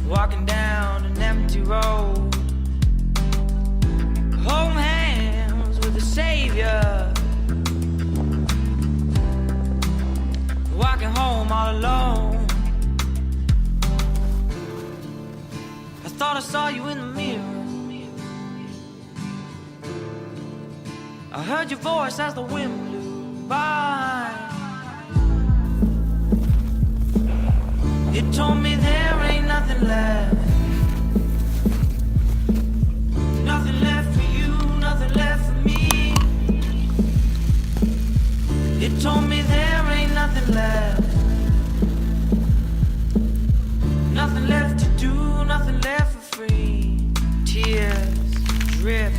walking down an empty road, holding hands with the Savior, walking home all alone. I thought I saw you in the mirror, I heard your voice as the wind blew by. It told me there ain't nothing left, nothing left for you, nothing left for me. It told me there ain't nothing left, nothing left to do, nothing left for free. Tears drip,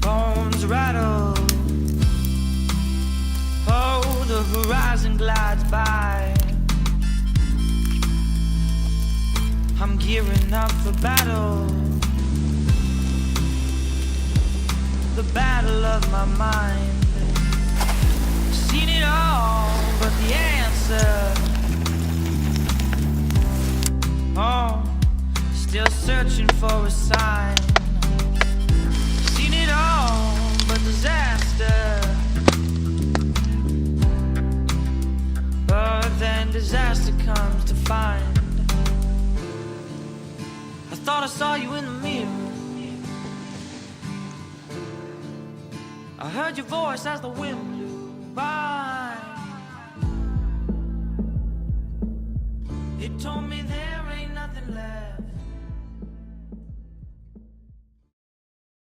bones rattle. Oh, the horizon glides by. I'm gearing up for battle, the battle of my mind. Seen it all, but the answer, oh, still searching for a sign. Seen it all, but disaster, but then disaster comes to find. I thought I saw you in the mirror, I heard your voice as the wind blew by.